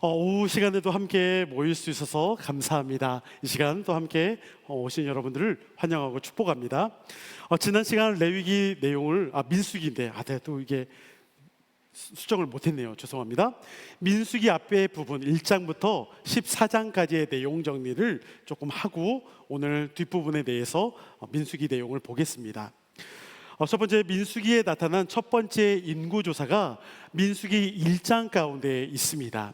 오후 시간에도 함께 모일 수 있어서 감사합니다. 이 시간 또 함께 오신 여러분들을 환영하고 축복합니다. 지난 시간 레위기 내용을 민수기인데 네, 또 이게 수정을 못했네요. 죄송합니다. 민수기 앞에 부분 1장부터 14장까지의 내용 정리를 조금 하고 오늘 뒷부분에 대해서 민수기 내용을 보겠습니다. 첫 번째, 민수기에 나타난 첫 번째 인구조사가 민수기 1장 가운데 있습니다.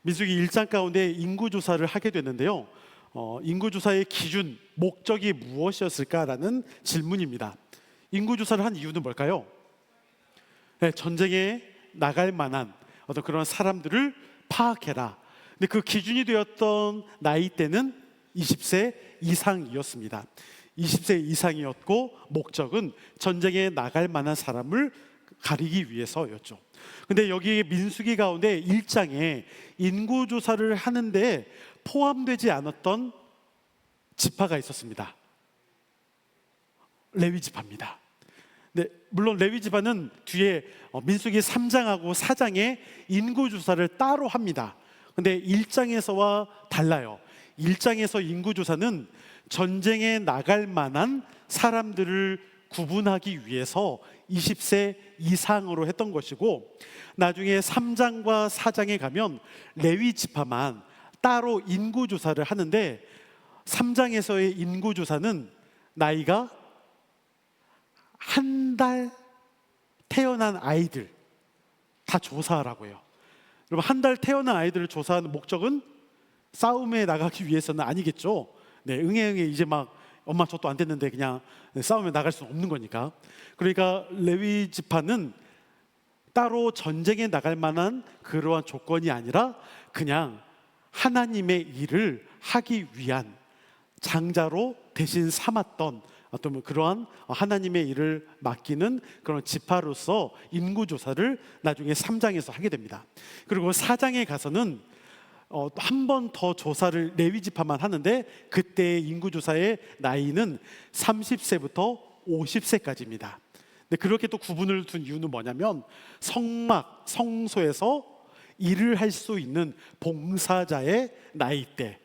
민수기 1장 가운데 인구조사를 하게 됐는데요, 인구조사의 기준, 목적이 무엇이었을까라는 질문입니다. 인구조사를 한 이유는 뭘까요? 네, 전쟁에 나갈 만한 어떤 그런 사람들을 파악해라. 근데 그 기준이 되었던 나이대는 20세 이상이었습니다. 20세 이상이었고 목적은 전쟁에 나갈 만한 사람을 가리기 위해서였죠. 근데 여기 민수기 가운데 1장에 인구조사를 하는데 포함되지 않았던 지파가 있었습니다. 레위 지파입니다. 네, 물론 레위 지파는 뒤에 민수기 3장하고 4장에 인구조사를 따로 합니다. 근데 1장에서와 달라요. 1장에서 인구조사는 전쟁에 나갈 만한 사람들을 구분하기 위해서 20세 이상으로 했던 것이고, 나중에 3장과 4장에 가면 레위 지파만 따로 인구조사를 하는데 3장에서의 인구조사는 나이가 한 달 태어난 아이들 다 조사하라고 해요. 여러분, 한 달 태어난 아이들을 조사하는 목적은 싸움에 나가기 위해서는 아니겠죠. 네, 응애 이제 막 엄마 저도 안 됐는데 그냥 싸움에 나갈 수는 없는 거니까. 그러니까 레위 지파는 따로 전쟁에 나갈 만한 그러한 조건이 아니라 그냥 하나님의 일을 하기 위한 장자로 대신 삼았던 어떤 그러한 하나님의 일을 맡기는 그런 지파로서 인구조사를 나중에 3장에서 하게 됩니다. 그리고 4장에 가서는 한 번 더 조사를 레위 지파만 하는데 그때의 인구조사의 나이는 30세부터 50세까지입니다. 근데 그렇게 또 구분을 둔 이유는 뭐냐면 성막, 성소에서 일을 할 수 있는 봉사자의 나이대,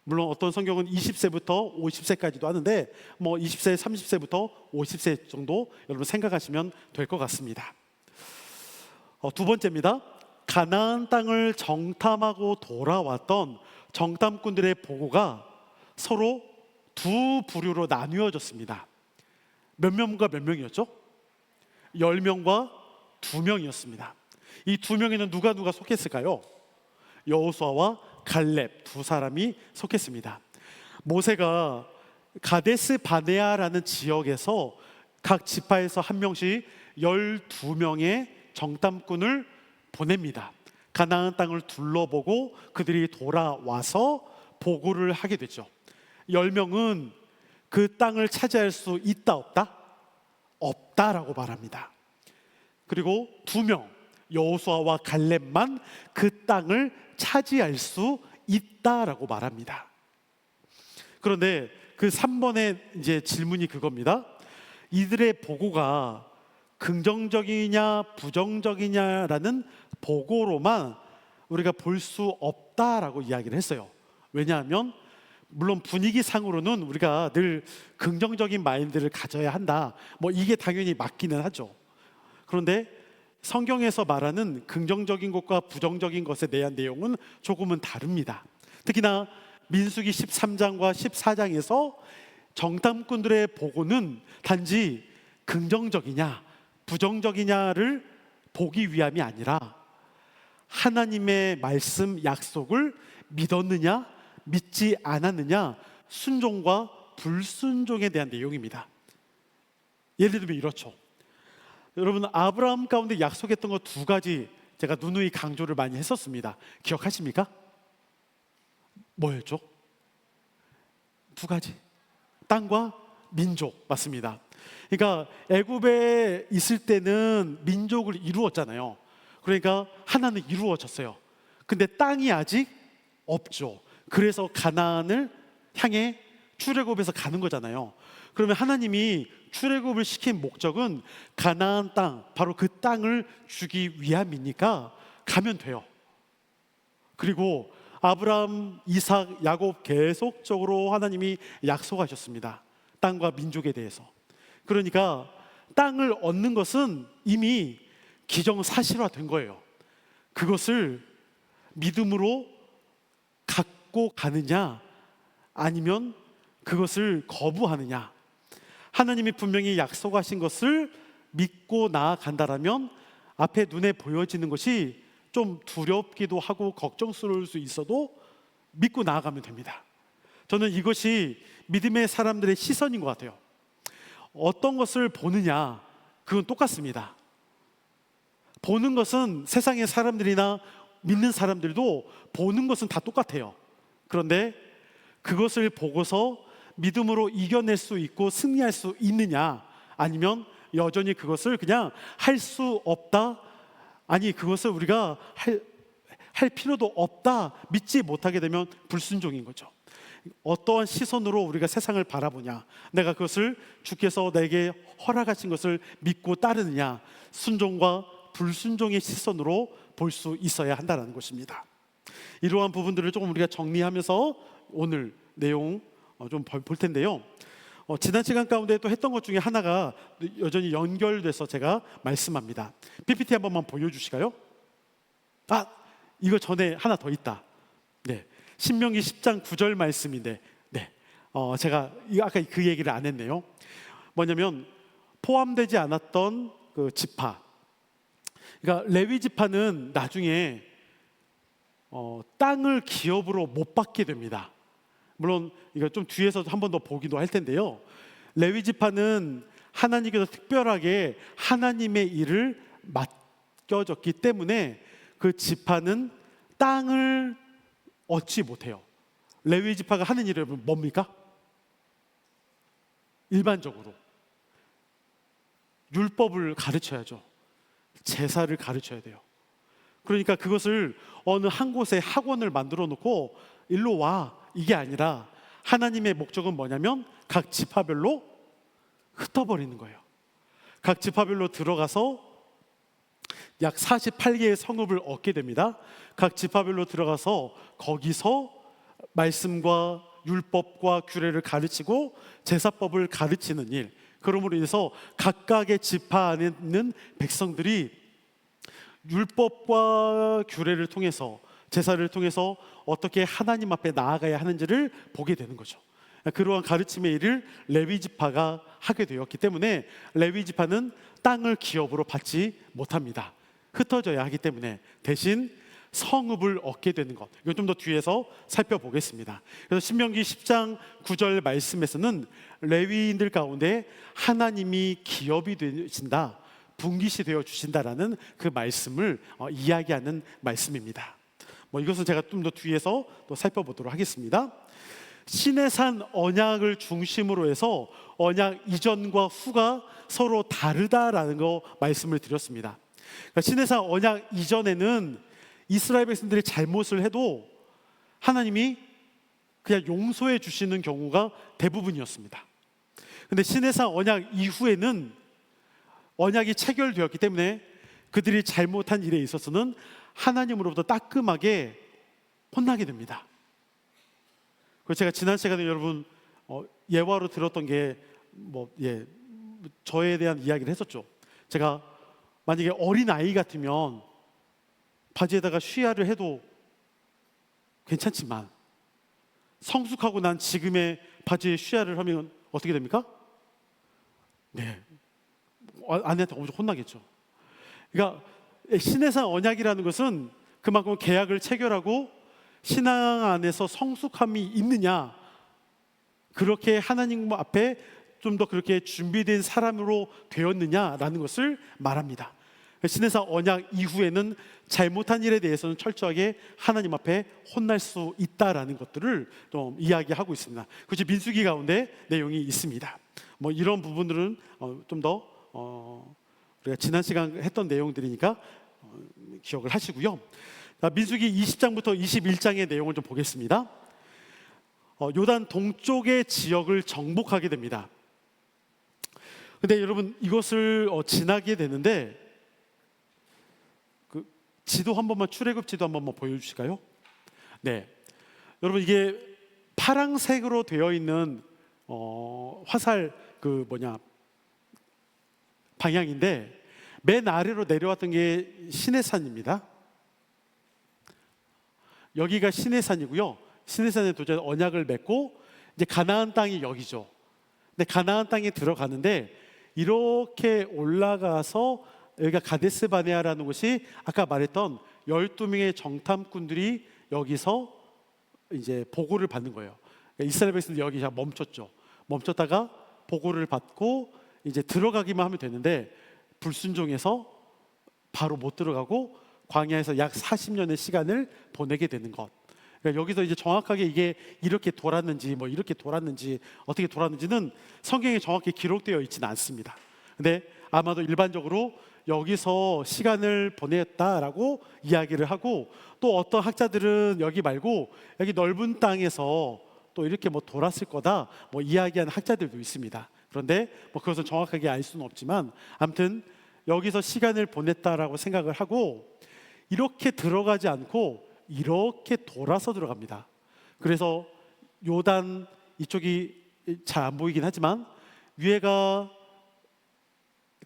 물론 어떤 성경은 20세부터 50세까지도 하는데 20세, 30세부터 50세 정도 여러분 생각하시면 될 것 같습니다. 두 번째입니다. 가나안 땅을 정탐하고 돌아왔던 정탐꾼들의 보고가 서로 두 부류로 나뉘어졌습니다. 몇 명과 몇 명이었죠? 10명과 2명이었습니다. 이 2명에는 누가 속했을까요? 여호수아와 갈렙 두 사람이 속했습니다. 모세가 가데스 바네아라는 지역에서 각 지파에서 한 명씩 12명의 정탐꾼을 보냅니다. 가나안 땅을 둘러보고 그들이 돌아와서 보고를 하게 되죠. 10명은 그 땅을 차지할 수 있다 없다? 없다라고 말합니다. 그리고 2명, 여호수아와 갈렙만 그 땅을 차지할 수 있다라고 말합니다. 그런데 그 3번의 이제 질문이 그겁니다. 이들의 보고가 긍정적이냐 부정적이냐라는 보고로만 우리가 볼 수 없다라고 이야기를 했어요. 왜냐하면 물론 분위기상으로는 우리가 늘 긍정적인 마인드를 가져야 한다, 이게 당연히 맞기는 하죠. 그런데 성경에서 말하는 긍정적인 것과 부정적인 것에 대한 내용은 조금은 다릅니다. 특히나 민수기 13장과 14장에서 정탐꾼들의 보고는 단지 긍정적이냐 부정적이냐를 보기 위함이 아니라 하나님의 말씀 약속을 믿었느냐 믿지 않았느냐, 순종과 불순종에 대한 내용입니다. 예를 들면 이렇죠. 여러분, 아브라함 가운데 약속했던 거 2가지 제가 누누이 강조를 많이 했었습니다. 기억하십니까? 뭐였죠? 2가지. 땅과 민족. 맞습니다. 그러니까 애굽에 있을 때는 민족을 이루었잖아요. 그러니까 하나는 이루어졌어요. 근데 땅이 아직 없죠. 그래서 가나안을 향해 출애굽해서 가는 거잖아요. 그러면 하나님이 출애굽을 시킨 목적은 가나안 땅, 바로 그 땅을 주기 위함이니까 가면 돼요. 그리고 아브라함, 이삭, 야곱 계속적으로 하나님이 약속하셨습니다. 땅과 민족에 대해서. 그러니까 땅을 얻는 것은 이미 기정사실화된 거예요. 그것을 믿음으로 갖고 가느냐 아니면 그것을 거부하느냐. 하나님이 분명히 약속하신 것을 믿고 나아간다라면 앞에 눈에 보여지는 것이 좀 두렵기도 하고 걱정스러울 수 있어도 믿고 나아가면 됩니다. 저는 이것이 믿음의 사람들의 시선인 것 같아요. 어떤 것을 보느냐, 그건 똑같습니다. 보는 것은 세상의 사람들이나 믿는 사람들도 보는 것은 다 똑같아요. 그런데 그것을 보고서 믿음으로 이겨낼 수 있고 승리할 수 있느냐, 아니면 여전히 그것을 그냥 할 수 없다, 아니 그것을 우리가 할 필요도 없다, 믿지 못하게 되면 불순종인 거죠. 어떠한 시선으로 우리가 세상을 바라보냐, 내가 그것을 주께서 내게 허락하신 것을 믿고 따르느냐, 순종과 불순종의 시선으로 볼 수 있어야 한다는 것입니다. 이러한 부분들을 조금 우리가 정리하면서 오늘 내용 좀 볼 텐데요. 지난 시간 가운데 또 했던 것 중에 하나가 여전히 연결돼서 제가 말씀합니다. PPT 한 번만 보여주실까요? 이거 전에 하나 더 있다. 네, 신명기 10장 9절 말씀인데, 네, 제가 아까 그 얘기를 안 했네요. 뭐냐면 포함되지 않았던 그 지파, 그러니까 레위 지파는 나중에 땅을 기업으로 못 받게 됩니다. 물론 이거 좀 뒤에서 한 번 더 보기도 할 텐데요. 레위 지파는 하나님께서 특별하게 하나님의 일을 맡겨졌기 때문에 그 지파는 땅을 얻지 못해요. 레위 지파가 하는 일이 뭡니까? 일반적으로 율법을 가르쳐야죠. 제사를 가르쳐야 돼요. 그러니까 그것을 어느 한 곳에 학원을 만들어 놓고 일로 와, 이게 아니라 하나님의 목적은 뭐냐면 각 지파별로 흩어버리는 거예요. 각 지파별로 들어가서 약 48개의 성읍을 얻게 됩니다. 각 지파별로 들어가서 거기서 말씀과 율법과 규례를 가르치고 제사법을 가르치는 일, 그러므로 인해서 각각의 지파 안에 있는 백성들이 율법과 규례를 통해서, 제사를 통해서 어떻게 하나님 앞에 나아가야 하는지를 보게 되는 거죠. 그러한 가르침의 일을 레위 지파가 하게 되었기 때문에 레위 지파는 땅을 기업으로 받지 못합니다. 흩어져야 하기 때문에 대신 성읍을 얻게 되는 것, 이건 좀 더 뒤에서 살펴보겠습니다. 그래서 신명기 10장 9절 말씀에서는 레위인들 가운데 하나님이 기업이 되신다, 분깃이 되어 주신다라는 그 말씀을 이야기하는 말씀입니다. 이것은 제가 좀 더 뒤에서 또 살펴보도록 하겠습니다. 시내산 언약을 중심으로 해서 언약 이전과 후가 서로 다르다라는 거 말씀을 드렸습니다. 그러니까 시내산 언약 이전에는 이스라엘 백성들이 잘못을 해도 하나님이 그냥 용서해 주시는 경우가 대부분이었습니다. 근데 시내산 언약 이후에는 언약이 체결되었기 때문에 그들이 잘못한 일에 있어서는 하나님으로부터 따끔하게 혼나게 됩니다. 그래서 제가 지난 시간에 여러분 예화로 들었던 게 저에 대한 이야기를 했었죠. 제가 만약에 어린 아이 같으면 바지에다가 쉬야를 해도 괜찮지만 성숙하고 난 지금의 바지에 쉬야를 하면 어떻게 됩니까? 네, 아내한테 엄청 혼나겠죠. 그러니까 시내산 언약이라는 것은 그만큼 계약을 체결하고 신앙 안에서 성숙함이 있느냐, 그렇게 하나님 앞에 좀 더 그렇게 준비된 사람으로 되었느냐라는 것을 말합니다. 시내산 언약 이후에는 잘못한 일에 대해서는 철저하게 하나님 앞에 혼날 수 있다라는 것들을 좀 이야기하고 있습니다. 그것이 민수기 가운데 내용이 있습니다. 이런 부분들은 좀 더 우리가 지난 시간 했던 내용들이니까 기억을 하시고요. 민수기 20장부터 21장의 내용을 좀 보겠습니다. 요단 동쪽의 지역을 정복하게 됩니다. 근데 여러분 이것을 지나게 되는데 그 지도 한 번만, 출애굽 지도 한 번만 보여주실까요? 네, 여러분 이게 파랑색으로 되어 있는 화살 방향인데 맨 아래로 내려왔던 게 시내산입니다. 여기가 시내산이고요. 시내산에 도저히 언약을 맺고 이제 가나안 땅이 여기죠. 근데 가나안 땅에 들어가는데 이렇게 올라가서 여기가 가데스 바네아라는 곳이 아까 말했던 12명의 정탐꾼들이 여기서 이제 보고를 받는 거예요. 이스라엘 백성들이 여기 멈췄죠. 멈췄다가 보고를 받고 이제 들어가기만 하면 되는데 불순종해서 바로 못 들어가고 광야에서 약 40년의 시간을 보내게 되는 것. 그러니까 여기서 이제 정확하게 이게 이렇게 돌았는지 이렇게 돌았는지 어떻게 돌았는지는 성경에 정확히 기록되어 있지는 않습니다. 근데 아마도 일반적으로 여기서 시간을 보냈다라고 이야기를 하고, 또 어떤 학자들은 여기 말고 여기 넓은 땅에서 또 이렇게 돌았을 거다 이야기하는 학자들도 있습니다. 그런데 그것은 정확하게 알 수는 없지만 아무튼 여기서 시간을 보냈다라고 생각을 하고, 이렇게 들어가지 않고 이렇게 돌아서 들어갑니다. 그래서 요단 이쪽이 잘 안 보이긴 하지만 위에가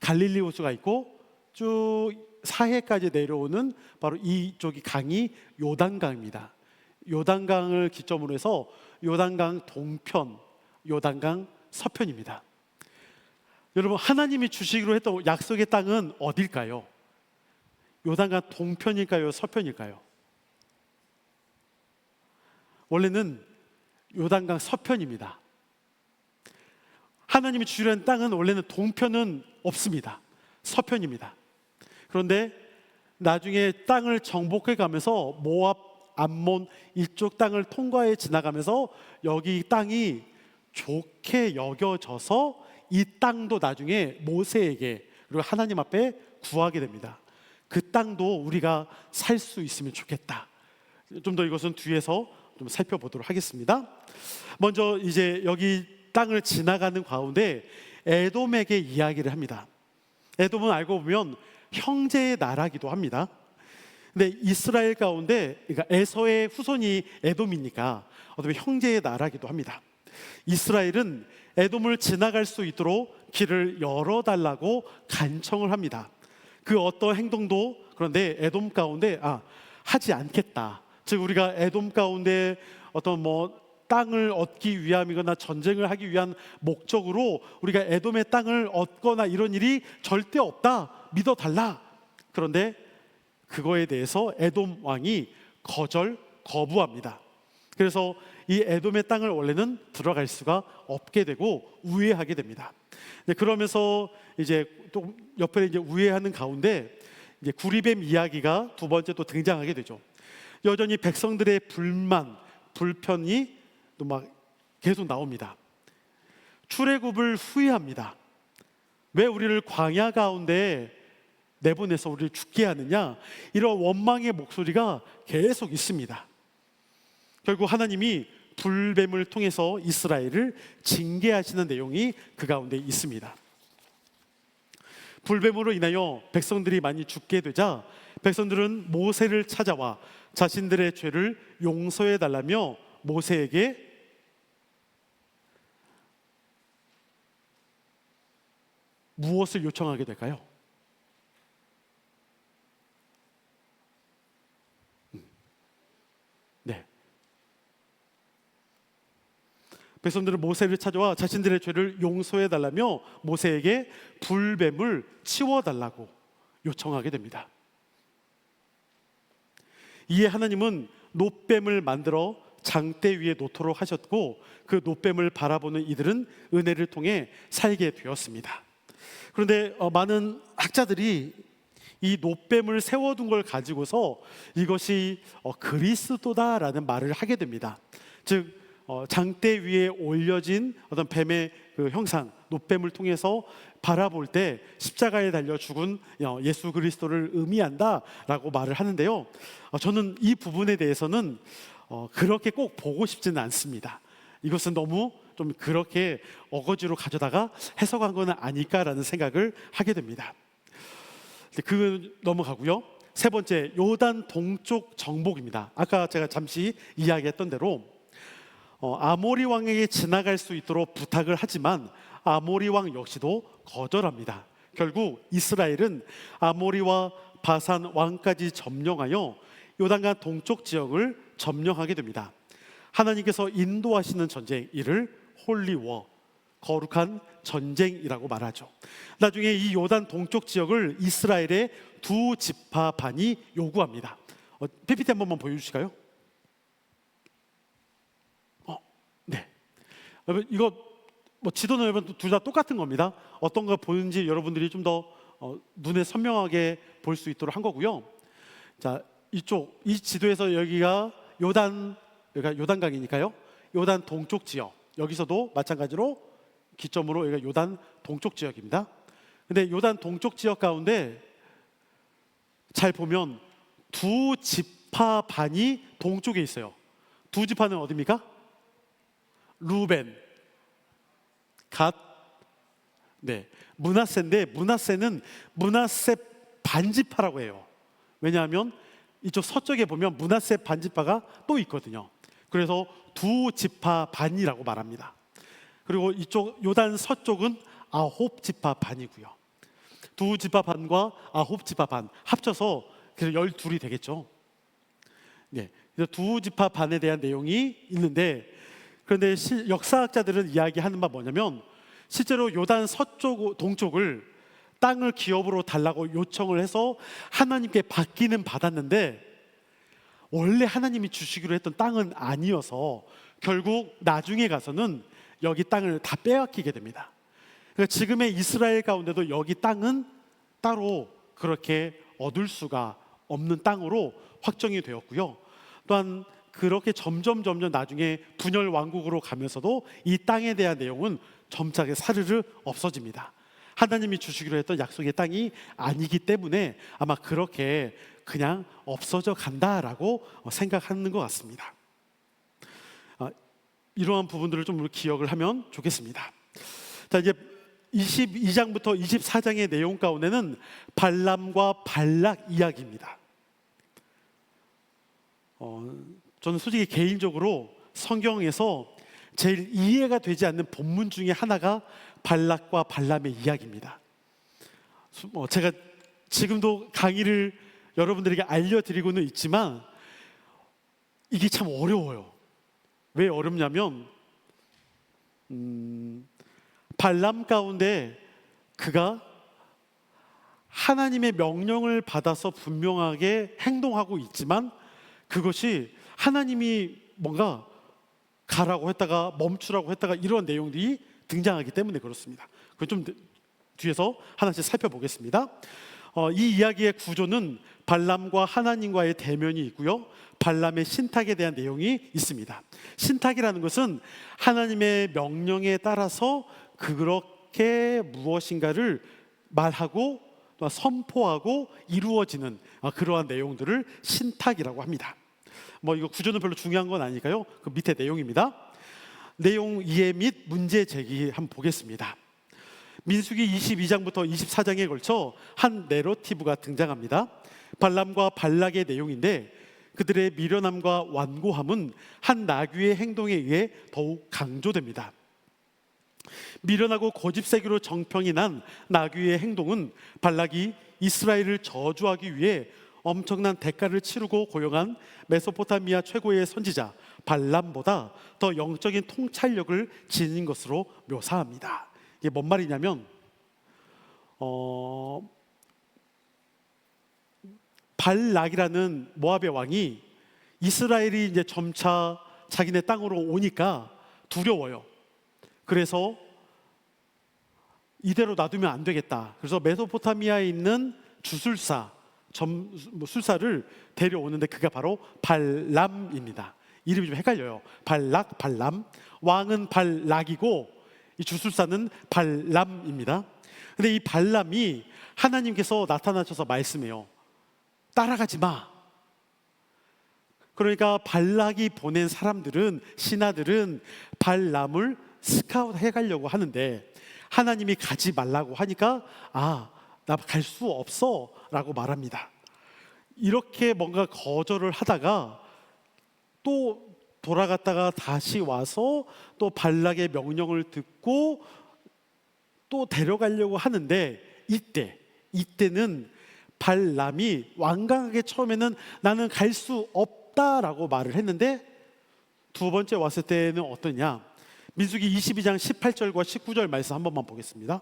갈릴리 호수가 있고 쭉 사해까지 내려오는 바로 이쪽이 강이 요단강입니다. 요단강을 기점으로 해서 요단강 동편, 요단강 서편입니다. 여러분, 하나님이 주시기로 했던 약속의 땅은 어딜까요? 요단강 동편일까요? 서편일까요? 원래는 요단강 서편입니다. 하나님이 주시려는 땅은 원래는 동편은 없습니다. 서편입니다. 그런데 나중에 땅을 정복해 가면서 모압, 암몬 이쪽 땅을 통과해 지나가면서 여기 땅이 좋게 여겨져서 이 땅도 나중에 모세에게 그리고 하나님 앞에 구하게 됩니다. 그 땅도 우리가 살 수 있으면 좋겠다. 좀 더 이것은 뒤에서 좀 살펴보도록 하겠습니다. 먼저 이제 여기 땅을 지나가는 가운데 에돔에게 이야기를 합니다. 에돔은 알고 보면 형제의 나라기도 합니다. 근데 이스라엘 가운데, 그러니까 에서의 후손이 에돔이니까 어떻게 형제의 나라기도 합니다. 이스라엘은 에돔을 지나갈 수 있도록 길을 열어달라고 간청을 합니다. 그 어떤 행동도 그런데 에돔 가운데 하지 않겠다. 즉 우리가 에돔 가운데 어떤 땅을 얻기 위함이거나 전쟁을 하기 위한 목적으로 우리가 에돔의 땅을 얻거나 이런 일이 절대 없다, 믿어달라. 그런데 그거에 대해서 에돔 왕이 거부합니다. 그래서 이 에돔의 땅을 원래는 들어갈 수가 없게 되고 우회하게 됩니다. 그러면서 이제 또 옆에 이제 우회하는 가운데 이제 구리뱀 이야기가 두 번째 또 등장하게 되죠. 여전히 백성들의 불만, 불편이 또 계속 나옵니다. 출애굽을 후회합니다. 왜 우리를 광야 가운데 내보내서 우리를 죽게 하느냐, 이런 원망의 목소리가 계속 있습니다. 결국 하나님이 불뱀을 통해서 이스라엘을 징계하시는 내용이 그 가운데 있습니다. 불뱀으로 인하여 백성들이 많이 죽게 되자 백성들은 모세를 찾아와 자신들의 죄를 용서해 달라며 모세에게 무엇을 요청하게 될까요? 네. 백성들은 모세를 찾아와 자신들의 죄를 용서해 달라며 모세에게 불뱀을 치워달라고 요청하게 됩니다. 이에 하나님은 놋뱀을 만들어 장대 위에 놓도록 하셨고 그 놋뱀을 바라보는 이들은 은혜를 통해 살게 되었습니다. 그런데 많은 학자들이 이 놋뱀을 세워둔 걸 가지고서 이것이 그리스도다라는 말을 하게 됩니다. 즉 장대 위에 올려진 어떤 뱀의 그 형상, 놋뱀을 통해서 바라볼 때 십자가에 달려 죽은 예수 그리스도를 의미한다라고 말을 하는데요. 저는 이 부분에 대해서는 그렇게 꼭 보고 싶지는 않습니다. 이것은 너무 좀 그렇게 어거지로 가져다가 해석한 건 아닐까라는 생각을 하게 됩니다. 그 넘어가고요. 세 번째, 요단 동쪽 정복입니다. 아까 제가 잠시 이야기했던 대로 아모리 왕에게 지나갈 수 있도록 부탁을 하지만 아모리 왕 역시도 거절합니다. 결국 이스라엘은 아모리와 바산 왕까지 점령하여 요단강 동쪽 지역을 점령하게 됩니다. 하나님께서 인도하시는 전쟁, 이를 홀리워, 거룩한 전쟁이라고 말하죠. 나중에 이 요단 동쪽 지역을 이스라엘의 두 지파 반이 요구합니다. PPT 한 번만 보여주실까요? 네. 여러분, 이거 지도는 여러분 둘 다 똑같은 겁니다. 어떤 거 보는지 여러분들이 좀 더 눈에 선명하게 볼 수 있도록 한 거고요. 자, 이 지도에서 여기가 요단강이니까요. 요단 동쪽 지역, 여기서도 마찬가지로 기점으로 여기가 요단 동쪽 지역입니다. 근데 요단 동쪽 지역 가운데 잘 보면 두 지파 반이 동쪽에 있어요. 두 지파는 어디입니까? 루벤, 갓, 네, 므낫세인데 므낫세는 므낫세 반지파라고 해요. 왜냐하면 이쪽 서쪽에 보면 므낫세 반지파가 또 있거든요. 그래서 두 지파 반이라고 말합니다. 그리고 이쪽 요단 서쪽은 아홉 지파 반이고요. 두 지파 반과 아홉 지파 반 합쳐서 그래서 12이 되겠죠. 네, 그래서 두 지파 반에 대한 내용이 있는데, 그런데 역사학자들은 이야기하는 바 뭐냐면 실제로 요단 서쪽, 동쪽을 땅을 기업으로 달라고 요청을 해서 하나님께 받기는 받았는데 원래 하나님이 주시기로 했던 땅은 아니어서 결국 나중에 가서는 여기 땅을 다 빼앗기게 됩니다. 그러니까 지금의 이스라엘 가운데도 여기 땅은 따로 그렇게 얻을 수가 없는 땅으로 확정이 되었고요. 또한 그렇게 점점 나중에 분열 왕국으로 가면서도 이 땅에 대한 내용은 점차게 사르르 없어집니다. 하나님이 주시기로 했던 약속의 땅이 아니기 때문에 아마 그렇게 그냥 없어져 간다라고 생각하는 것 같습니다. 이러한 부분들을 좀 기억을 하면 좋겠습니다. 자, 이제 22장부터 24장의 내용 가운데는 발람과 발락 이야기입니다. 저는 솔직히 개인적으로 성경에서 제일 이해가 되지 않는 본문 중에 하나가 발락과 발람의 이야기입니다. 제가 지금도 강의를 여러분들에게 알려드리고는 있지만 이게 참 어려워요. 왜 어렵냐면 발람 가운데 그가 하나님의 명령을 받아서 분명하게 행동하고 있지만 그것이 하나님이 뭔가 가라고 했다가 멈추라고 했다가 이런 내용들이 등장하기 때문에 그렇습니다. 그건 좀 뒤에서 하나씩 살펴보겠습니다. 이 이야기의 구조는 발람과 하나님과의 대면이 있고요, 발람의 신탁에 대한 내용이 있습니다. 신탁이라는 것은 하나님의 명령에 따라서 그렇게 무엇인가를 말하고 또 선포하고 이루어지는 그러한 내용들을 신탁이라고 합니다. 이거 구조는 별로 중요한 건 아니니까요. 그 밑에 내용입니다. 내용 이해 및 문제 제기 한번 보겠습니다. 민수기 22장부터 24장에 걸쳐 한 내러티브가 등장합니다. 발람과 발락의 내용인데 그들의 미련함과 완고함은 한 나귀의 행동에 의해 더욱 강조됩니다. 미련하고 고집세기로 정평이 난 나귀의 행동은 발락이 이스라엘을 저주하기 위해 엄청난 대가를 치르고 고용한 메소포타미아 최고의 선지자 발람보다 더 영적인 통찰력을 지닌 것으로 묘사합니다. 이게 뭔 말이냐면 발락이라는 모압의 왕이 이스라엘이 이제 점차 자기네 땅으로 오니까 두려워요. 그래서 이대로 놔두면 안 되겠다. 그래서 메소포타미아에 있는 주술사 술사를 데려오는데 그가 바로 발람입니다. 이름이 좀 헷갈려요. 발락, 발람. 왕은 발락이고 이 주술사는 발람입니다. 근데 이 발람이 하나님께서 나타나셔서 말씀해요. 따라가지 마. 그러니까 발락이 보낸 사람들은, 신하들은 발람을 스카웃 해가려고 하는데 하나님이 가지 말라고 하니까 나 갈 수 없어 라고 말합니다. 이렇게 뭔가 거절을 하다가 또 돌아갔다가 다시 와서 또 발락의 명령을 듣고 또 데려가려고 하는데, 이때는 발람이 완강하게 처음에는 나는 갈 수 없다라고 말을 했는데, 두 번째 왔을 때는 어떠냐? 민수기 22장 18절과 19절 말씀 한 번만 보겠습니다.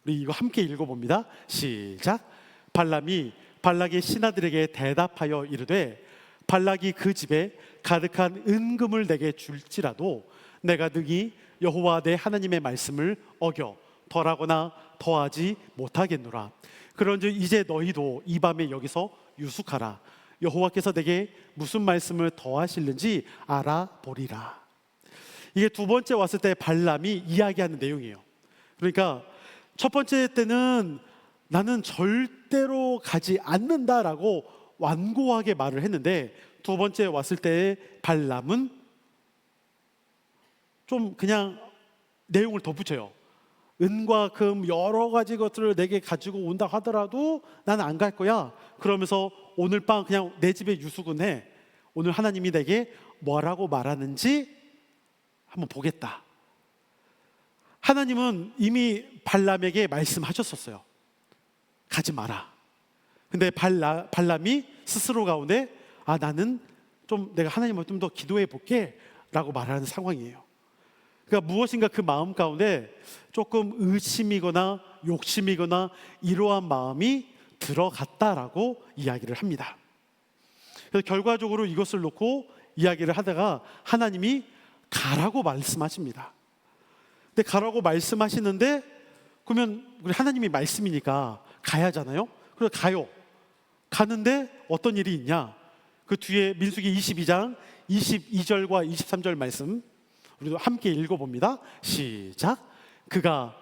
우리 이거 함께 읽어봅니다. 시작. 발람이 발락의 신하들에게 대답하여 이르되, 발락이 그 집에 가득한 은금을 내게 줄지라도 내가 능히 여호와 내 하나님의 말씀을 어겨 덜하거나 더하지 못하겠노라. 그런즉 이제 너희도 이 밤에 여기서 유숙하라. 여호와께서 내게 무슨 말씀을 더하실는지 알아보리라. 이게 두 번째 왔을 때 발람이 이야기하는 내용이에요. 그러니까 첫 번째 때는 나는 절대로 가지 않는다라고 완고하게 말을 했는데, 두 번째 왔을 때 발람은 좀 그냥 내용을 덧붙여요. 은과 금 여러 가지 것들을 내게 가지고 온다 하더라도 나는 안 갈 거야. 그러면서 오늘 밤 그냥 내 집에 유숙은 해. 오늘 하나님이 내게 뭐라고 말하는지 한번 보겠다. 하나님은 이미 발람에게 말씀하셨었어요. 가지 마라. 근데 발람이 스스로 가운데 나는 좀 내가 하나님을 좀 더 기도해 볼게 라고 말하는 상황이에요. 그러니까 무엇인가 그 마음 가운데 조금 의심이거나 욕심이거나 이러한 마음이 들어갔다라고 이야기를 합니다. 그래서 결과적으로 이것을 놓고 이야기를 하다가 하나님이 가라고 말씀하십니다. 근데 가라고 말씀하시는데, 그러면 우리 하나님이 말씀이니까 가야 하잖아요. 그래서 가요. 가는데 어떤 일이 있냐? 그 뒤에 민수기 22장 22절과 23절 말씀 우리도 함께 읽어봅니다. 시작. 그가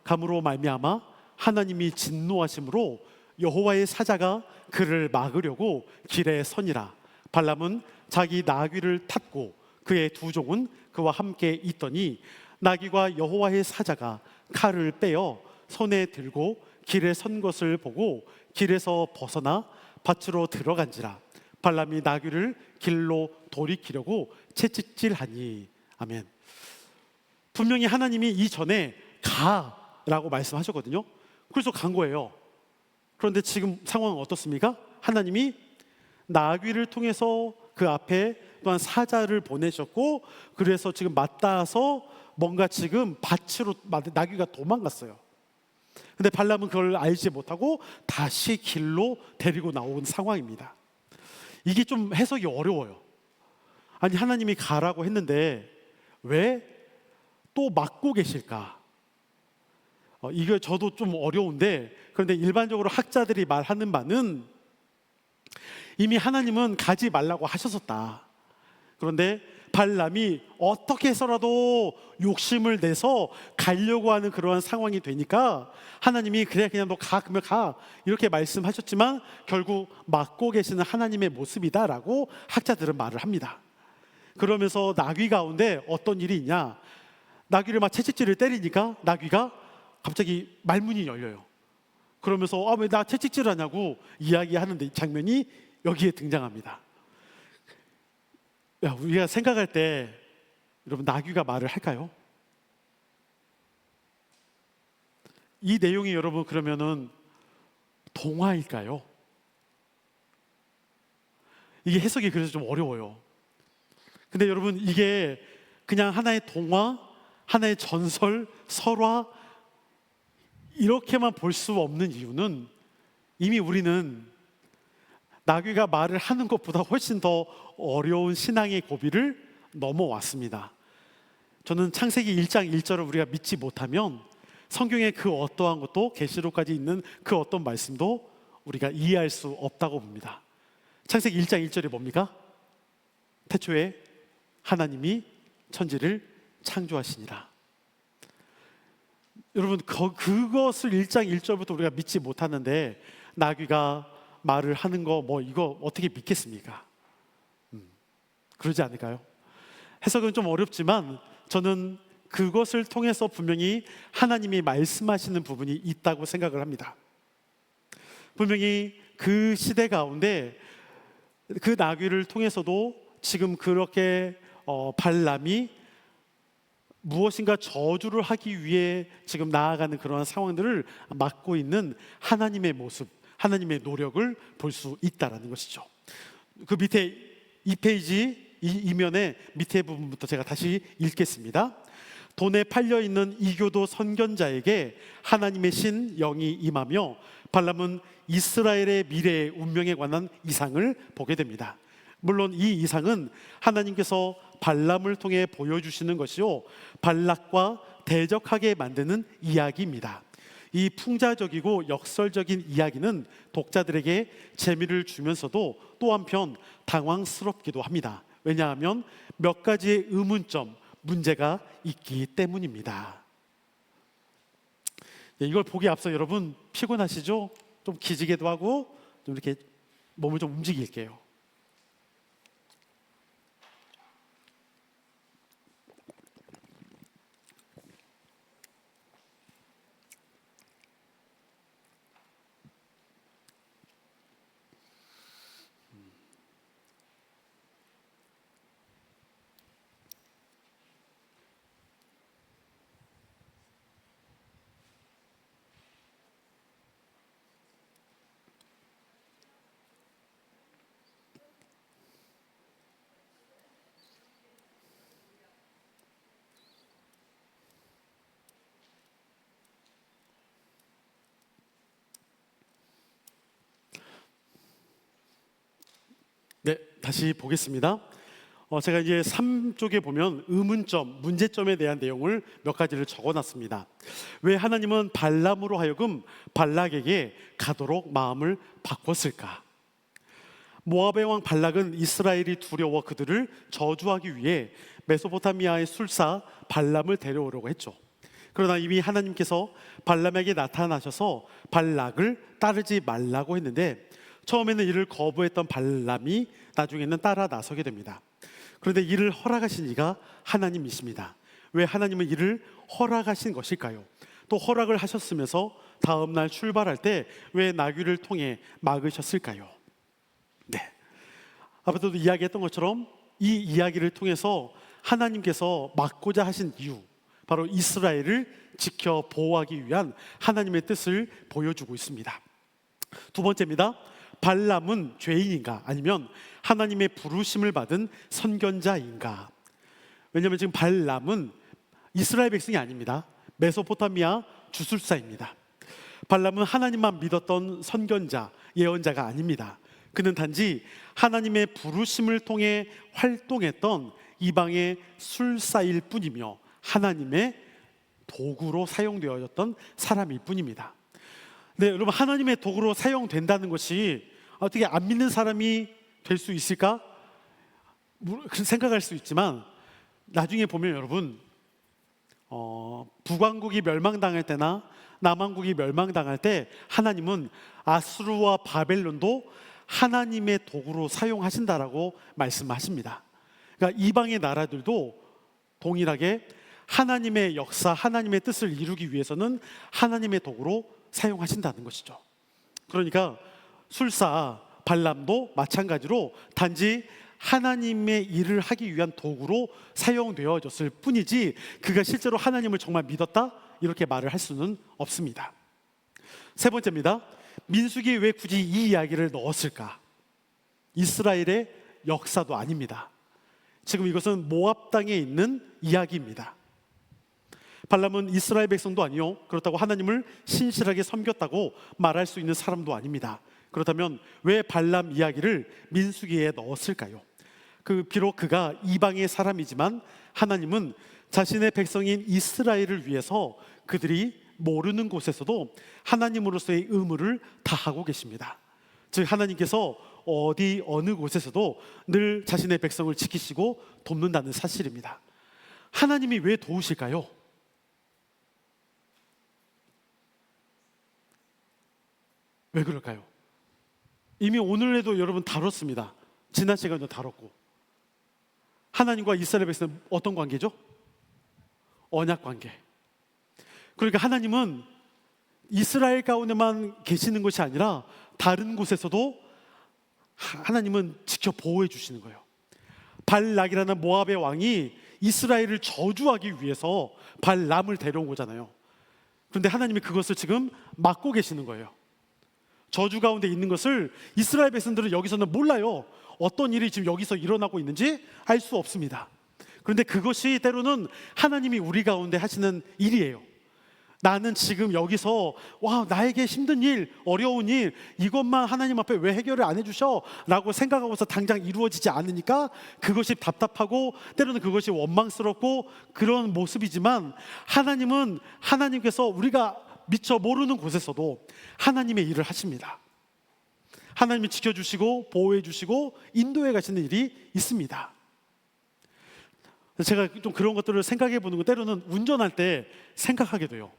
감으로 말미암아 하나님이 진노하심으로 여호와의 사자가 그를 막으려고 길에 서니라. 발람은 자기 나귀를 탔고 그의 두 종은 그와 함께 있더니 나귀와 여호와의 사자가 칼을 빼어 손에 들고 길에 선 것을 보고 길에서 벗어나 밭으로 들어간지라. 발람이 나귀를 길로 돌이키려고 채찍질하니. 아멘. 분명히 하나님이 이전에 가라고 말씀하셨거든요. 그래서 간 거예요. 그런데 지금 상황은 어떻습니까? 하나님이 나귀를 통해서 그 앞에 또한 사자를 보내셨고, 그래서 지금 맞닿아서 뭔가 지금 밭으로 나귀가 도망갔어요. 근데 발람은 그걸 알지 못하고 다시 길로 데리고 나온 상황입니다. 이게 좀 해석이 어려워요. 아니, 하나님이 가라고 했는데 왜 또 막고 계실까? 이거 저도 좀 어려운데, 그런데 일반적으로 학자들이 말하는 바는 이미 하나님은 가지 말라고 하셨었다. 그런데 발람이 어떻게 해서라도 욕심을 내서 가려고 하는 그러한 상황이 되니까 하나님이 그래 그냥 너 가, 그러면 가, 이렇게 말씀하셨지만 결국 막고 계시는 하나님의 모습이다라고 학자들은 말을 합니다. 그러면서 나귀 가운데 어떤 일이 있냐? 나귀를 막 채찍질을 때리니까 나귀가 갑자기 말문이 열려요. 그러면서 왜 나 채찍질 하냐고 이야기하는데 장면이 여기에 등장합니다. 우리가 생각할 때 여러분, 나귀가 말을 할까요? 이 내용이 여러분 그러면은 동화일까요? 이게 해석이 그래서 좀 어려워요. 근데 여러분, 이게 그냥 하나의 동화, 하나의 전설, 설화 이렇게만 볼 수 없는 이유는 이미 우리는 나귀가 말을 하는 것보다 훨씬 더 어려운 신앙의 고비를 넘어왔습니다. 저는 창세기 1장 1절을 우리가 믿지 못하면 성경의 그 어떠한 것도, 계시록까지 있는 그 어떤 말씀도 우리가 이해할 수 없다고 봅니다. 창세기 1장 1절이 뭡니까? 태초에 하나님이 천지를 창조하시니라. 여러분, 그것을 1장 1절부터 우리가 믿지 못하는데 나귀가 말을 하는 거 이거 어떻게 믿겠습니까? 그러지 않을까요? 해석은 좀 어렵지만 저는 그것을 통해서 분명히 하나님이 말씀하시는 부분이 있다고 생각을 합니다. 분명히 그 시대 가운데 그 나귀를 통해서도 지금 그렇게 발람이 무엇인가 저주를 하기 위해 지금 나아가는 그러한 상황들을 막고 있는 하나님의 모습, 하나님의 노력을 볼 수 있다라는 것이죠. 그 밑에 이 페이지 이면의 밑에 부분부터 제가 다시 읽겠습니다. 돈에 팔려 있는 이교도 선견자에게 하나님의 신 영이 임하며 발람은 이스라엘의 미래의 운명에 관한 이상을 보게 됩니다. 물론 이 이상은 하나님께서 발람을 통해 보여주시는 것이요, 발락과 대적하게 만드는 이야기입니다. 이 풍자적이고 역설적인 이야기는 독자들에게 재미를 주면서도 또 한편 당황스럽기도 합니다. 왜냐하면 몇 가지의 의문점, 문제가 있기 때문입니다. 이걸 보기 앞서 여러분 피곤하시죠? 좀 기지개도 하고 좀 이렇게 몸을 좀 움직일게요. 네, 다시 보겠습니다. 제가 이제 3쪽에 보면 의문점, 문제점에 대한 내용을 몇 가지를 적어놨습니다. 왜 하나님은 발람으로 하여금 발락에게 가도록 마음을 바꿨을까? 모압의 왕 발락은 이스라엘이 두려워 그들을 저주하기 위해 메소포타미아의 술사 발람을 데려오려고 했죠. 그러나 이미 하나님께서 발람에게 나타나셔서 발락을 따르지 말라고 했는데 처음에는 이를 거부했던 발람이 나중에는 따라 나서게 됩니다. 그런데 이를 허락하신 이가 하나님이십니다. 왜 하나님은 이를 허락하신 것일까요? 또 허락을 하셨으면서 다음 날 출발할 때 왜 나귀를 통해 막으셨을까요? 네, 아까도 이야기했던 것처럼 이 이야기를 통해서 하나님께서 막고자 하신 이유, 바로 이스라엘을 지켜 보호하기 위한 하나님의 뜻을 보여주고 있습니다. 두 번째입니다. 발람은 죄인인가 아니면 하나님의 부르심을 받은 선견자인가? 왜냐하면 지금 발람은 이스라엘 백성이 아닙니다. 메소포타미아 주술사입니다. 발람은 하나님만 믿었던 선견자, 예언자가 아닙니다. 그는 단지 하나님의 부르심을 통해 활동했던 이방의 술사일 뿐이며 하나님의 도구로 사용되어졌던 사람일 뿐입니다. 네, 여러분, 하나님의 도구로 사용된다는 것이 어떻게 안 믿는 사람이 될 수 있을까? 생각할 수 있지만 나중에 보면 여러분, 북왕국이 멸망당할 때나 남왕국이 멸망당할 때 하나님은 아수르와 바벨론도 하나님의 도구로 사용하신다라고 말씀하십니다. 그러니까 이방의 나라들도 동일하게 하나님의 역사, 하나님의 뜻을 이루기 위해서는 하나님의 도구로 사용하신다는 것이죠. 그러니까 술사 발람도 마찬가지로 단지 하나님의 일을 하기 위한 도구로 사용되어졌을 뿐이지 그가 실제로 하나님을 정말 믿었다? 이렇게 말을 할 수는 없습니다. 세 번째입니다. 민수기에 왜 굳이 이 이야기를 넣었을까? 이스라엘의 역사도 아닙니다. 지금 이것은 모압 땅에 있는 이야기입니다. 발람은 이스라엘 백성도 아니요, 그렇다고 하나님을 신실하게 섬겼다고 말할 수 있는 사람도 아닙니다. 그렇다면 왜 발람 이야기를 민수기에 넣었을까요? 비록 그가 이방의 사람이지만 하나님은 자신의 백성인 이스라엘을 위해서 그들이 모르는 곳에서도 하나님으로서의 의무를 다하고 계십니다. 즉 하나님께서 어느 곳에서도 늘 자신의 백성을 지키시고 돕는다는 사실입니다. 하나님이 왜 도우실까요? 왜 그럴까요? 이미 오늘에도 여러분 다뤘습니다. 지난 시간에도 다뤘고, 하나님과 이스라엘 백성은 어떤 관계죠? 언약 관계. 그러니까 하나님은 이스라엘 가운데만 계시는 것이 아니라 다른 곳에서도 하나님은 지켜 보호해 주시는 거예요. 발락이라는 모압의 왕이 이스라엘을 저주하기 위해서 발람을 데려온 거잖아요. 그런데 하나님이 그것을 지금 막고 계시는 거예요. 저주 가운데 있는 것을 이스라엘 백성들은 여기서는 몰라요. 어떤 일이 지금 여기서 일어나고 있는지 알 수 없습니다. 그런데 그것이 때로는 하나님이 우리 가운데 하시는 일이에요. 나는 지금 여기서 나에게 힘든 일, 어려운 일, 이것만 하나님 앞에 왜 해결을 안 해주셔? 라고 생각하고서 당장 이루어지지 않으니까 그것이 답답하고 때로는 그것이 원망스럽고 그런 모습이지만, 하나님은 하나님께서 우리가 미처 모르는 곳에서도 하나님의 일을 하십니다. 하나님이 지켜주시고 보호해 주시고 인도해 가시는 일이 있습니다. 제가 좀 그런 것들을 생각해 보는 거, 때로는 운전할 때 생각하게 돼요.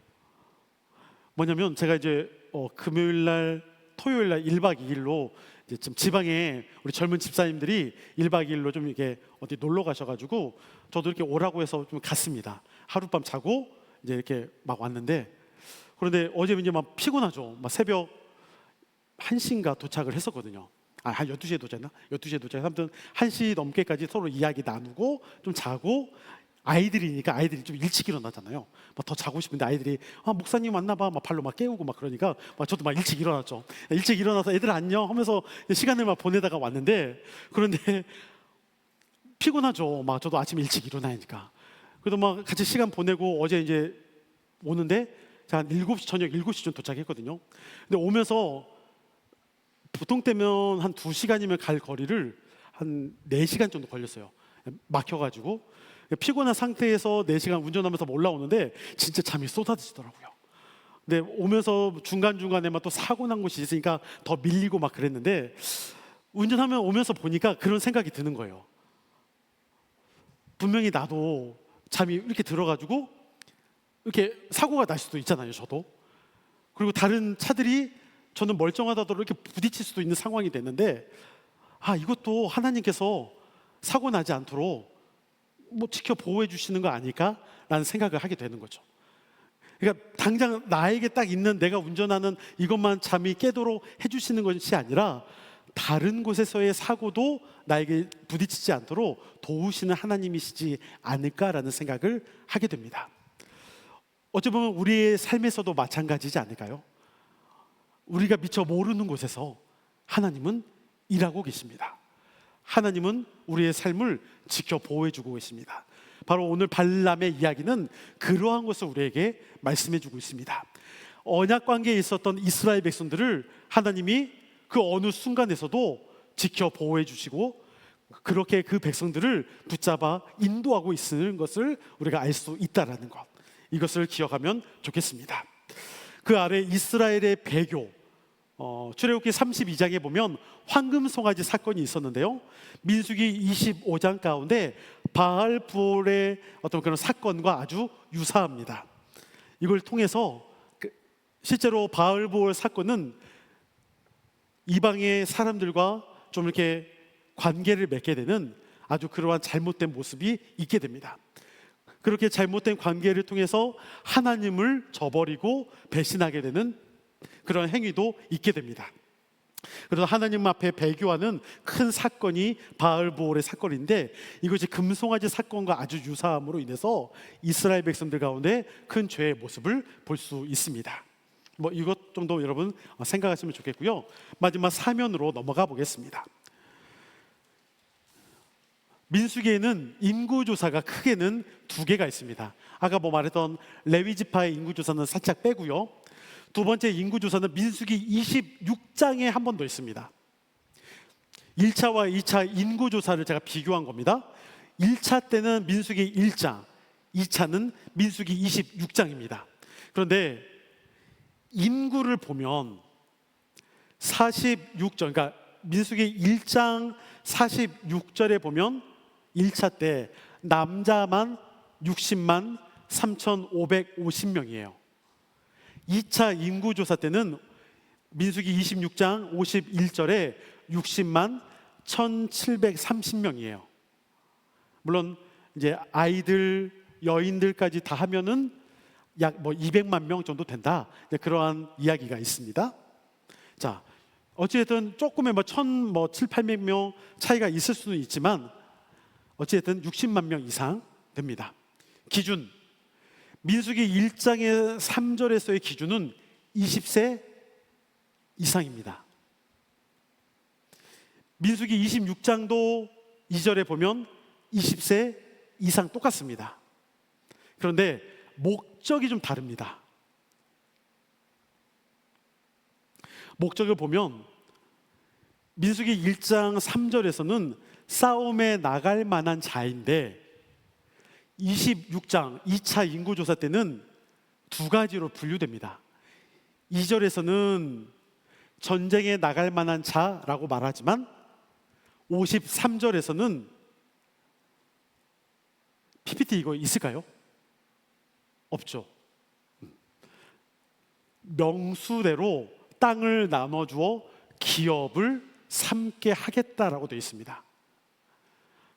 뭐냐면 제가 이제 금요일날 토요일날 1박 2일로 이제 좀 지방에 우리 젊은 집사님들이 1박 2일로 좀 이렇게 어디 놀러 가셔가지고 저도 이렇게 오라고 해서 좀 갔습니다. 하룻밤 자고 이제 이렇게 막 왔는데, 그런데 어제 이제 막 피곤하죠. 막 새벽 1시인가 도착을 했었거든요. 한 12시에 도착했나? 12시에 도착해서 아무튼 1시 넘게까지 서로 이야기 나누고 좀 자고, 아이들이니까 아이들이 좀 일찍 일어나잖아요. 막 더 자고 싶은데 아이들이 목사님 왔나 봐 막 발로 막 깨우고 막 그러니까 저도 막 일찍 일어났죠. 일찍 일어나서 애들 안녕 하면서 시간을 막 보내다가 왔는데, 그런데 피곤하죠. 막 저도 아침 일찍 일어나니까. 그래도 막 같이 시간 보내고 어제 이제 오는데 한 7시, 저녁 7시쯤 도착했거든요. 근데 오면서 보통 때면 한 2시간이면 갈 거리를 한 4시간 정도 걸렸어요. 막혀가지고 피곤한 상태에서 4시간 운전하면서 올라오는데 진짜 잠이 쏟아지더라고요. 근데 오면서 중간중간에만 또 사고 난 곳이 있으니까 더 밀리고 막 그랬는데, 운전하면 오면서 보니까 그런 생각이 드는 거예요. 분명히 나도 잠이 이렇게 들어가지고 이렇게 사고가 날 수도 있잖아요, 저도. 그리고 다른 차들이 저는 멀쩡하다더라도 이렇게 부딪힐 수도 있는 상황이 됐는데, 이것도 하나님께서 사고 나지 않도록 지켜 보호해 주시는 거 아닐까라는 생각을 하게 되는 거죠. 그러니까 당장 나에게 딱 있는 내가 운전하는 이것만 잠이 깨도록 해주시는 것이 아니라 다른 곳에서의 사고도 나에게 부딪히지 않도록 도우시는 하나님이시지 않을까라는 생각을 하게 됩니다. 어찌 보면 우리의 삶에서도 마찬가지지 않을까요? 우리가 미처 모르는 곳에서 하나님은 일하고 계십니다. 하나님은 우리의 삶을 지켜 보호해주고 계십니다. 바로 오늘 발람의 이야기는 그러한 것을 우리에게 말씀해주고 있습니다. 언약 관계에 있었던 이스라엘 백성들을 하나님이 그 어느 순간에서도 지켜 보호해주시고 그렇게 그 백성들을 붙잡아 인도하고 있는 것을 우리가 알 수 있다는 것, 이것을 기억하면 좋겠습니다. 그 아래 이스라엘의 배교, 출애굽기 32장에 보면 황금 송아지 사건이 있었는데요, 민수기 25장 가운데 바알볼의 어떤 그런 사건과 아주 유사합니다. 이걸 통해서 실제로 바알볼 사건은 이방의 사람들과 좀 이렇게 관계를 맺게 되는 아주 그러한 잘못된 모습이 있게 됩니다. 그렇게 잘못된 관계를 통해서 하나님을 저버리고 배신하게 되는 그런 행위도 있게 됩니다. 그래서 하나님 앞에 배교하는 큰 사건이 바알보올의 사건인데, 이것이 금송아지 사건과 아주 유사함으로 인해서 이스라엘 백성들 가운데 큰 죄의 모습을 볼 수 있습니다. 이것 정도 여러분 생각하시면 좋겠고요. 마지막 사면으로 넘어가 보겠습니다. 민수기에는 인구조사가 크게는 2개가 있습니다. 아까 말했던 레위지파의 인구조사는 살짝 빼고요. 두 번째 인구조사는 민수기 26장에 한 번 더 있습니다. 1차와 2차 인구조사를 제가 비교한 겁니다. 1차 때는 민수기 1장, 2차는 민수기 26장입니다. 그런데 인구를 보면 46절, 그러니까 민수기 1장 46절에 보면 1차 때 남자만 60만 3,550명이에요. 2차 인구조사 때는 민수기 26장 51절에 60만 1,730명이에요. 물론 이제 아이들, 여인들까지 다 하면은 약 200만 명 정도 된다, 그러한 이야기가 있습니다. 자, 어찌됐든 조금의 뭐 700명 차이가 있을 수는 있지만 어찌됐든 60만 명 이상 됩니다. 기준, 민수기 1장의 3절에서의 기준은 20세 이상입니다. 민수기 26장도 2절에 보면 20세 이상 똑같습니다. 그런데 목적이 좀 다릅니다. 목적을 보면 민수기 1장 3절에서는 싸움에 나갈 만한 자인데 26장 2차 인구조사 때는 두 가지로 분류됩니다. 2절에서는 전쟁에 나갈 만한 자라고 말하지만 53절에서는 PPT 이거 있을까요? 없죠. 명수대로 땅을 나눠주어 기업을 삼게 하겠다라고 되어 있습니다.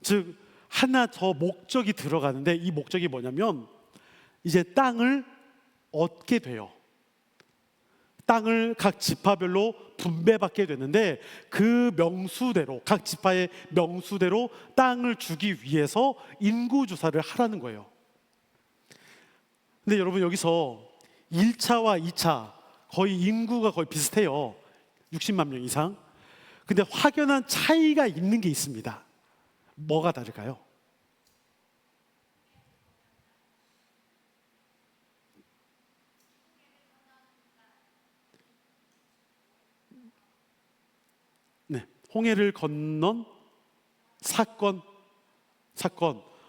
즉 하나 더 목적이 들어가는데 이 목적이 뭐냐면 이제 땅을 얻게 돼요. 땅을 각 지파별로 분배받게 되는데 그 명수대로 각 지파의 명수대로 땅을 주기 위해서 인구조사를 하라는 거예요. 근데 여러분 여기서 1차와 2차 거의 인구가 거의 비슷해요. 60만 명 이상. 근데 확연한 차이가 있는 게 있습니다. 뭐가 다를까요? 네, 홍해를 건넌 사건.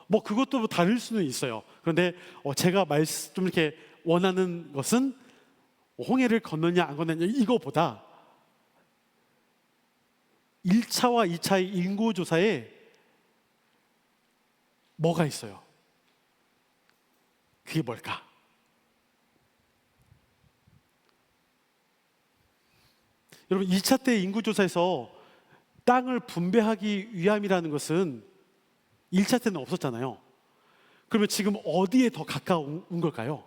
뭐 그것도 뭐 다를 수는 있어요. 그런데 제가 좀 이렇게 원하는 것은 홍해를 건너냐 안 건너냐 이거보다 1차와 2차의 인구조사에 뭐가 있어요? 그게 뭘까? 여러분 2차 때 인구조사에서 땅을 분배하기 위함이라는 것은 1차 때는 없었잖아요. 그러면 지금 어디에 더 가까운 걸까요?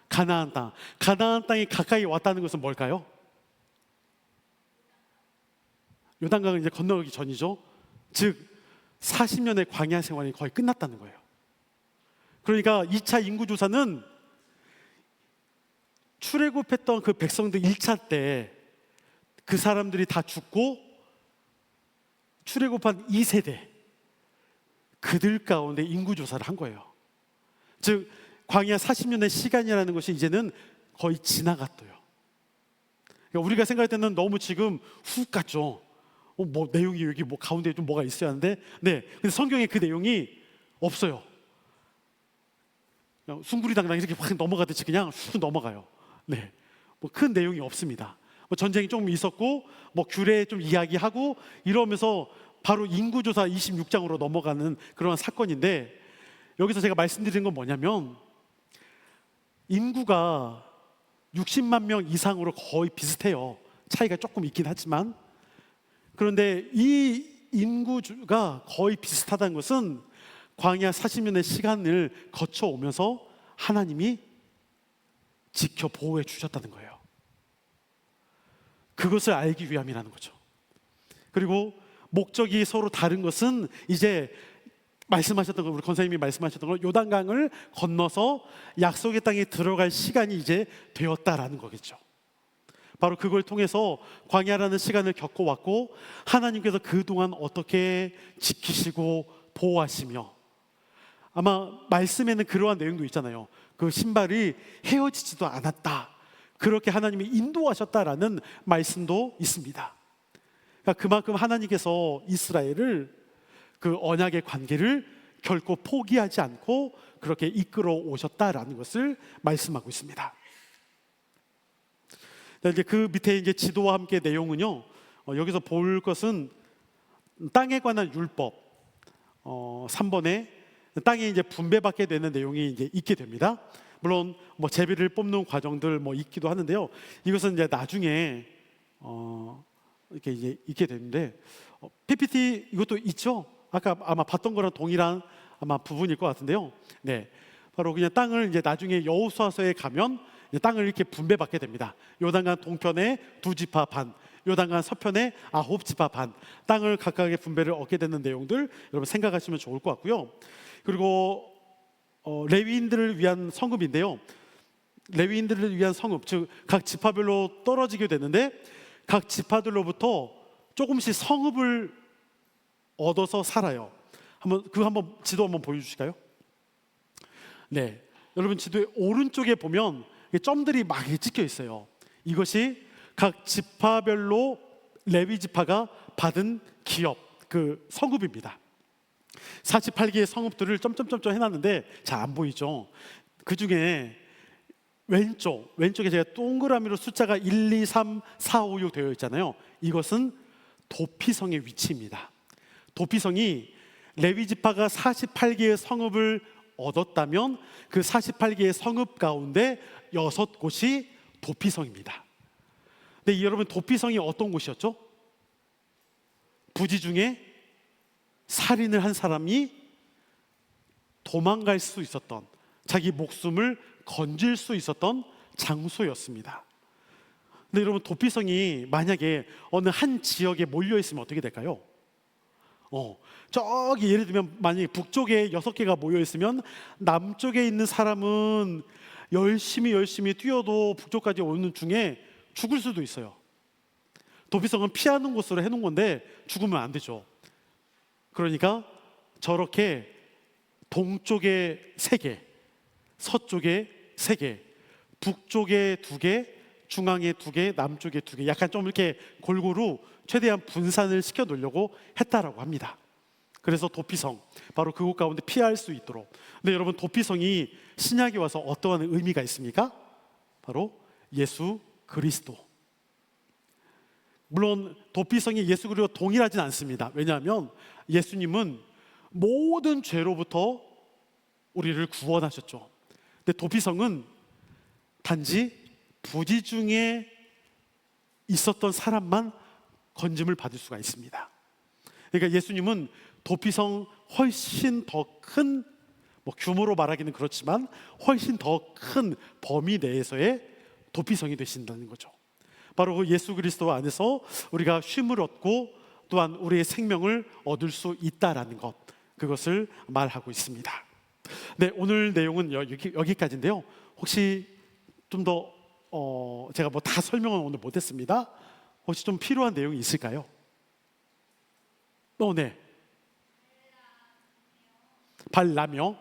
가나안 땅. 가나안 땅이 가까이 왔다는 것은 뭘까요? 요단강을 이제 건너기 전이죠. 즉 40년의 광야 생활이 거의 끝났다는 거예요. 그러니까 2차 인구조사는 출애굽했던 그 백성들 1차 때 그 사람들이 다 죽고 출애굽한 2세대 그들 가운데 인구조사를 한 거예요. 즉 광야 40년의 시간이라는 것이 이제는 거의 지나갔대요. 그러니까 우리가 생각할 때는 너무 지금 훅 갔죠. 뭐 내용이 여기 뭐 가운데 좀 뭐가 있어야 하는데, 네. 근데 성경에 그 내용이 없어요. 그냥 숭구리당당 이렇게 확 넘어가듯이 그냥 훅 넘어가요. 네. 뭐 큰 내용이 없습니다. 뭐 전쟁이 조금 있었고, 뭐 규례 좀 이야기하고 이러면서 바로 인구조사 26장으로 넘어가는 그런 사건인데, 여기서 제가 말씀드린 건 뭐냐면 인구가 60만 명 이상으로 거의 비슷해요. 차이가 조금 있긴 하지만. 그런데 이 인구가 거의 비슷하다는 것은 광야 40년의 시간을 거쳐오면서 하나님이 지켜 보호해 주셨다는 거예요. 그것을 알기 위함이라는 거죠. 그리고 목적이 서로 다른 것은 이제 말씀하셨던 거, 우리 권사님이 말씀하셨던 거, 요단강을 건너서 약속의 땅에 들어갈 시간이 이제 되었다라는 거겠죠. 바로 그걸 통해서 광야라는 시간을 겪어왔고 하나님께서 그동안 어떻게 지키시고 보호하시며, 아마 말씀에는 그러한 내용도 있잖아요. 그 신발이 헤어지지도 않았다, 그렇게 하나님이 인도하셨다라는 말씀도 있습니다. 그러니까 그만큼 하나님께서 이스라엘을 그 언약의 관계를 결코 포기하지 않고 그렇게 이끌어 오셨다라는 것을 말씀하고 있습니다. 이제 그 밑에 이제 지도와 함께 내용은요, 여기서 볼 것은 땅에 관한 율법 3번에 땅에 이제 분배받게 되는 내용이 이제 있게 됩니다. 물론 뭐 제비를 뽑는 과정들 뭐 있기도 하는데요. 이것은 이제 나중에 이렇게 이제 있게 되는데, PPT 이것도 있죠. 아까 아마 봤던 거랑 동일한 아마 부분일 것 같은데요. 네, 바로 그냥 땅을 이제 나중에 여호수아서에 가면 이제 땅을 이렇게 분배받게 됩니다. 요단강 동편에 2지파 반, 요단강 서편에 9지파 반, 땅을 각각의 분배를 얻게 되는 내용들 여러분 생각하시면 좋을 것 같고요. 그리고 레위인들을 위한 성읍인데요. 레위인들을 위한 성읍, 즉 각 지파별로 떨어지게 되는데 각 지파들로부터 조금씩 성읍을 얻어서 살아요. 한번 지도 한번 보여주실까요? 네, 여러분 지도의 오른쪽에 보면 점들이 막 찍혀 있어요. 이것이 각 지파별로 레위 지파가 받은 기업, 그 성읍입니다. 48개의 성읍들을 점점점점 해놨는데 잘 안 보이죠? 그 중에 왼쪽에 제가 동그라미로 숫자가 1, 2, 3, 4, 5, 6 되어 있잖아요. 이것은 도피성의 위치입니다. 도피성이 레위 지파가 48개의 성읍을 얻었다면 그 48개의 성읍 가운데 6곳이 도피성입니다. 근데 여러분, 도피성이 어떤 곳이었죠? 부지 중에 살인을 한 사람이 도망갈 수 있었던, 자기 목숨을 건질 수 있었던 장소였습니다. 근데 여러분, 도피성이 만약에 어느 한 지역에 몰려 있으면 어떻게 될까요? 저기 예를 들면 만약에 북쪽에 6개가 모여 있으면 남쪽에 있는 사람은 열심히 뛰어도 북쪽까지 오는 중에 죽을 수도 있어요. 도피성은 피하는 곳으로 해놓은 건데 죽으면 안 되죠. 그러니까 저렇게 동쪽에 3개, 서쪽에 3개, 북쪽에 2개, 중앙에 2개, 남쪽에 2개, 약간 좀 이렇게 골고루 최대한 분산을 시켜 놓으려고 했다라고 합니다. 그래서 도피성, 바로 그곳 가운데 피할 수 있도록. 근데 여러분, 도피성이 신약에 와서 어떠한 의미가 있습니까? 바로 예수 그리스도. 물론 도피성이 예수 그리스도와 동일하진 않습니다. 왜냐하면 예수님은 모든 죄로부터 우리를 구원하셨죠. 근데 도피성은 단지 부지 중에 있었던 사람만 건짐을 받을 수가 있습니다. 그러니까 예수님은 도피성 훨씬 더 큰, 규모로 말하기는 그렇지만 훨씬 더 큰 범위 내에서의 도피성이 되신다는 거죠. 바로 그 예수 그리스도 안에서 우리가 쉼을 얻고 또한 우리의 생명을 얻을 수 있다라는 것, 그것을 말하고 있습니다. 네, 오늘 내용은 여기까지인데요. 혹시 좀 더 제가 다 설명은 오늘 못했습니다. 혹시 좀 필요한 내용이 있을까요? 네. 발라며.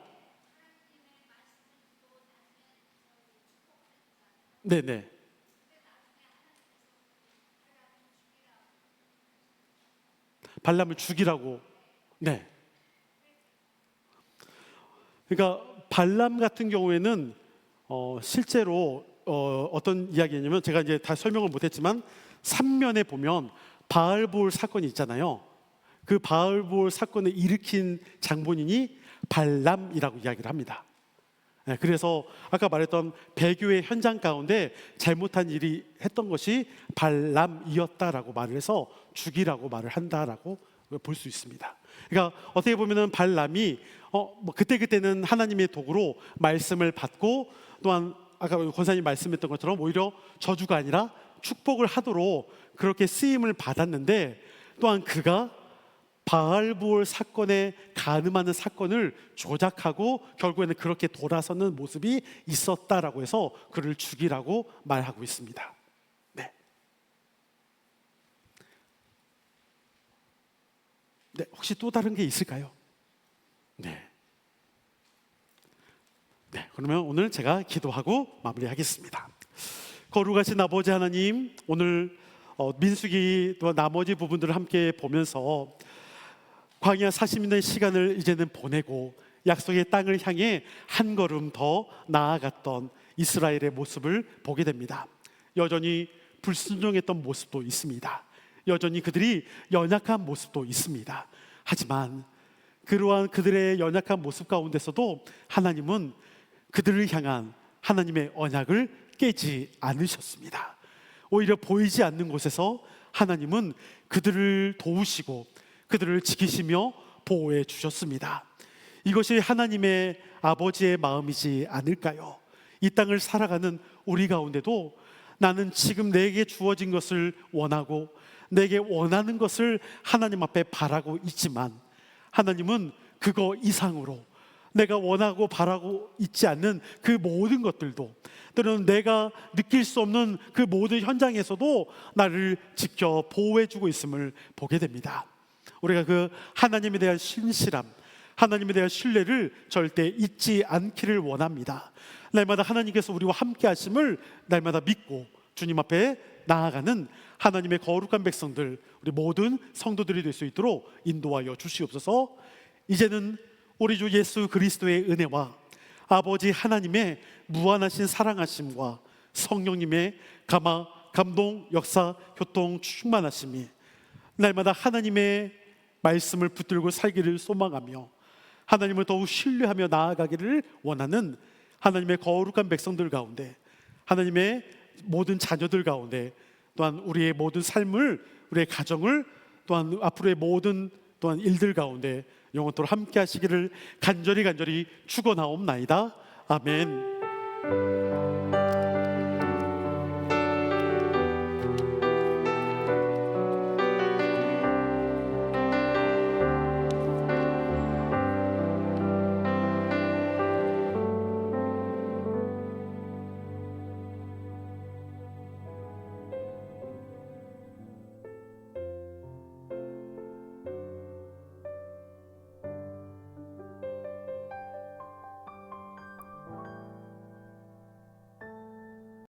네네. 발람을 죽이라고. 네. 그러니까 발람 같은 경우에는 실제로 어떤 이야기냐면, 제가 이제 다 설명을 못했지만 3면에 보면 바알볼 사건이 있잖아요. 그 바알볼 사건을 일으킨 장본인이 발람이라고 이야기를 합니다. 네, 그래서 아까 말했던 배교의 현장 가운데 잘못한 일이 했던 것이 발람이었다라고 말을 해서 죽이라고 말을 한다라고 볼 수 있습니다. 그러니까 어떻게 보면은 발람이 그때는 하나님의 도구로 말씀을 받고, 또한 아까 권사님 말씀했던 것처럼 오히려 저주가 아니라 축복을 하도록 그렇게 쓰임을 받았는데, 또한 그가 바알볼 사건에 가늠하는 사건을 조작하고 결국에는 그렇게 돌아서는 모습이 있었다라고 해서 그를 죽이라고 말하고 있습니다. 네. 네, 혹시 또 다른 게 있을까요? 네. 네, 그러면 오늘 제가 기도하고 마무리하겠습니다. 거룩하신 아버지 하나님, 오늘 민수기 또 나머지 부분들을 함께 보면서 광야 40년의 시간을 이제는 보내고 약속의 땅을 향해 한 걸음 더 나아갔던 이스라엘의 모습을 보게 됩니다. 여전히 불순종했던 모습도 있습니다. 여전히 그들이 연약한 모습도 있습니다. 하지만 그러한 그들의 연약한 모습 가운데서도 하나님은 그들을 향한 하나님의 언약을 깨지 않으셨습니다. 오히려 보이지 않는 곳에서 하나님은 그들을 도우시고 그들을 지키시며 보호해 주셨습니다. 이것이 하나님의 아버지의 마음이지 않을까요? 이 땅을 살아가는 우리 가운데도 나는 지금 내게 주어진 것을 원하고 내게 원하는 것을 하나님 앞에 바라고 있지만 하나님은 그거 이상으로 내가 원하고 바라고 있지 않는 그 모든 것들도, 때로는 내가 느낄 수 없는 그 모든 현장에서도 나를 지켜 보호해주고 있음을 보게 됩니다. 우리가 그 하나님에 대한 신실함, 하나님에 대한 신뢰를 절대 잊지 않기를 원합니다. 날마다 하나님께서 우리와 함께 하심을 날마다 믿고 주님 앞에 나아가는 하나님의 거룩한 백성들, 우리 모든 성도들이 될 수 있도록 인도하여 주시옵소서. 이제는 우리 주 예수 그리스도의 은혜와 아버지 하나님의 무한하신 사랑하심과 성령님의 감동, 역사, 교통, 충만하심이 날마다 하나님의 말씀을 붙들고 살기를 소망하며 하나님을 더욱 신뢰하며 나아가기를 원하는 하나님의 거룩한 백성들 가운데, 하나님의 모든 자녀들 가운데, 또한 우리의 모든 삶을, 우리의 가정을, 또한 앞으로의 모든 또한 일들 가운데 영원토록 함께 하시기를 간절히 축원하옵나이다. 아멘.